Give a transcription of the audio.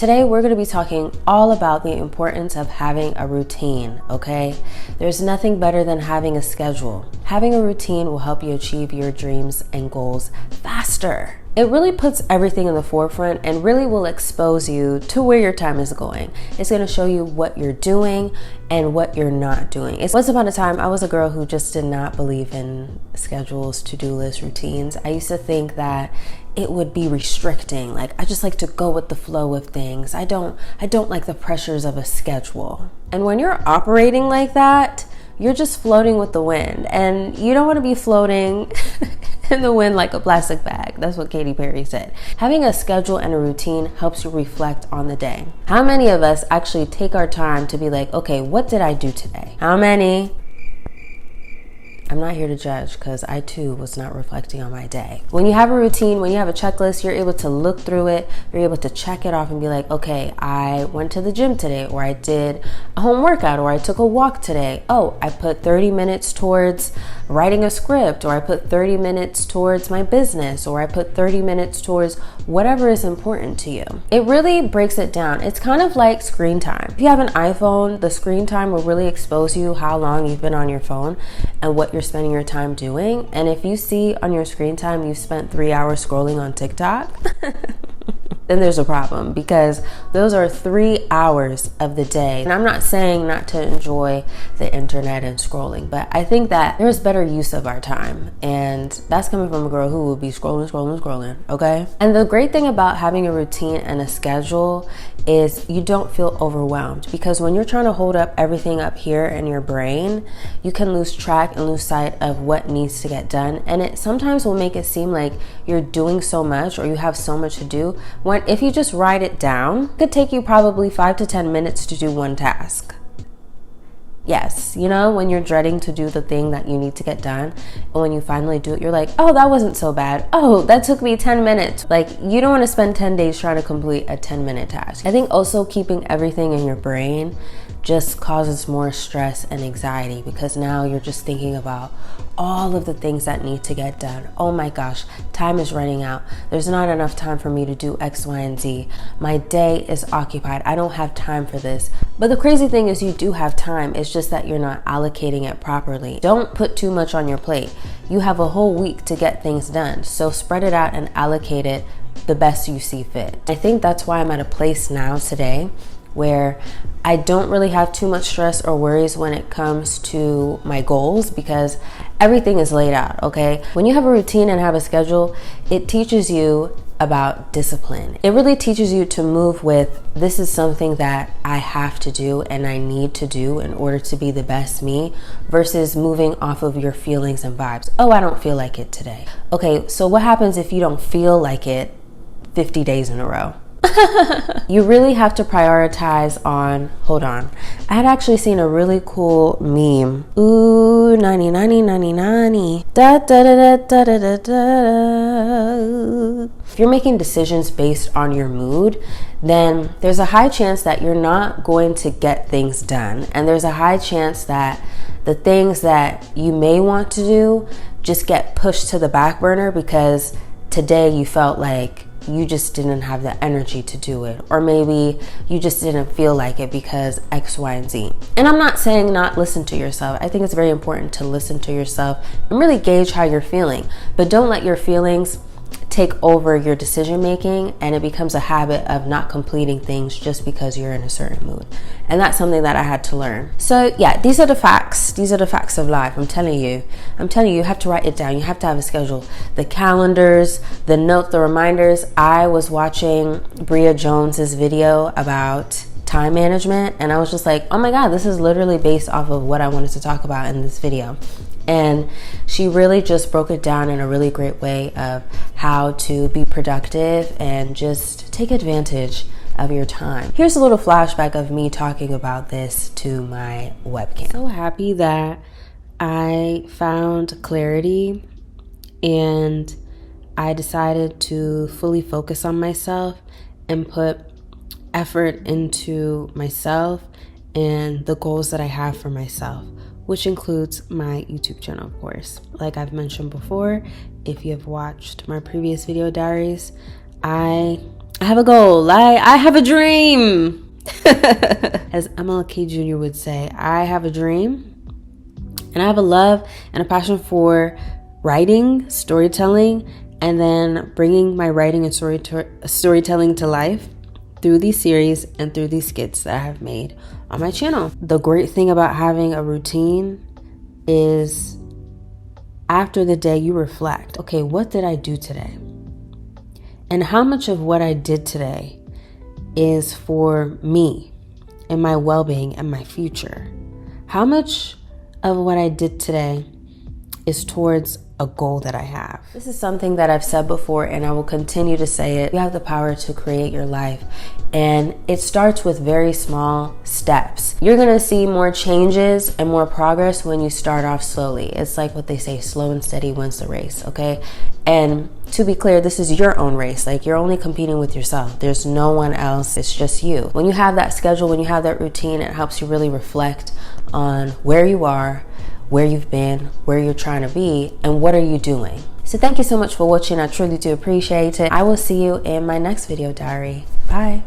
Today we're going to be talking all about the importance of having a routine, okay? There's nothing better than having a schedule. Having a routine will help you achieve your dreams and goals faster. It really puts everything in the forefront and really will expose you to where your time is going. It's going to show you what you're doing and what you're not doing. Once upon a time, I was a girl who just did not believe in schedules, to-do lists, routines. I used to think that it would be restricting. Like, I just like to go with the flow of things. I don't like the pressures of a schedule. And when you're operating like that, you're just floating with the wind, and you don't want to be floating in the wind like a plastic bag. That's what Katy Perry said. Having a schedule and a routine helps you reflect on the day. How many of us actually take our time to be like, okay, what did I do today? How many? I'm not here to judge because I too was not reflecting on my day. When you have a routine, when you have a checklist, you're able to look through it, you're able to check it off and be like, okay, I went to the gym today, or I did a home workout, or I took a walk today. Oh, I put 30 minutes towards writing a script, or I put 30 minutes towards my business, or I put 30 minutes towards whatever is important to you. It really breaks it down. It's kind of like screen time. If you have an iPhone, the screen time will really expose you how long you've been on your phone and what you're spending your time doing. And if you see on your screen time you've spent 3 hours scrolling on TikTok, then there's a problem, because those are 3 hours of the day. And I'm not saying not to enjoy the internet and scrolling, but I think that there's better use of our time. And that's coming from a girl who will be scrolling, okay? And the great thing about having a routine and a schedule is you don't feel overwhelmed, because when you're trying to hold up everything up here in your brain, you can lose track and lose sight of what needs to get done. And it sometimes will make it seem like you're doing so much or you have so much to do, when if you just write it down, it could take you probably 5 to 10 minutes to do one task. Yes, you know, when you're dreading to do the thing that you need to get done, and when you finally do it, you're like, oh, that wasn't so bad. Oh, that took me 10 minutes. Like, you don't want to spend 10 days trying to complete a 10-minute task. I think also keeping everything in your brain just causes more stress and anxiety, because now you're just thinking about all of the things that need to get done. Oh my gosh, time is running out. There's not enough time for me to do X, Y, and Z. My day is occupied. I don't have time for this. But the crazy thing is you do have time. It's just that you're not allocating it properly. Don't put too much on your plate. You have a whole week to get things done. So spread it out and allocate it the best you see fit. I think that's why I'm at a place now today where I don't really have too much stress or worries when it comes to my goals, because everything is laid out, okay? When you have a routine and have a schedule, it teaches you about discipline. It really teaches you to move with, this is something that I have to do and I need to do in order to be the best me, versus moving off of your feelings and vibes. Oh, I don't feel like it today. Okay, so what happens if you don't feel like it 50 days in a row? You really have to prioritize on, hold on. I had actually seen a really cool meme. Ooh, 90, 90, 90, 90. Da, da, da, da, da, da, da. If you're making decisions based on your mood, then there's a high chance that you're not going to get things done. And there's a high chance that the things that you may want to do just get pushed to the back burner because today you felt like you just didn't have the energy to do it, or maybe you just didn't feel like it because X, Y, and Z. And I'm not saying not listen to yourself. I think it's very important to listen to yourself and really gauge how you're feeling, but don't let your feelings take over your decision making, and it becomes a habit of not completing things just because you're in a certain mood. And that's something that I had to learn. So yeah, these are the facts. These are the facts of life. I'm telling you, you have to write it down. You have to have a schedule. The calendars, the notes, the reminders. I was watching Bria Jones's video about time management, and I was just like, oh my God, this is literally based off of what I wanted to talk about in this video. And she really just broke it down in a really great way of how to be productive and just take advantage of your time. Here's a little flashback of me talking about this to my webcam. So happy that I found clarity and I decided to fully focus on myself and put effort into myself and the goals that I have for myself, which includes my YouTube channel, of course. Like I've mentioned before, if you have watched my previous video diaries, I I have a goal. I have a dream. As MLK Jr. would say, I have a dream, and I have a love and a passion for writing, storytelling, and then bringing my writing and storytelling to life through these series and through these skits that I have made on my channel. The great thing about having a routine is after the day you reflect, okay, what did I do today? And how much of what I did today is for me and my well-being and my future? How much of what I did today is towards a goal that I have? This is something that I've said before, and I will continue to say it. You have the power to create your life, and it starts with very small steps. You're gonna see more changes and more progress when you start off slowly. It's like what they say, slow and steady wins the race, okay? And to be clear, this is your own race. Like, you're only competing with yourself. There's no one else. It's just you. When you have that schedule, when you have that routine, it helps you really reflect on where you are, where you've been, where you're trying to be, and what are you doing. So thank you so much for watching. I truly do appreciate it. I will see you in my next video diary. Bye.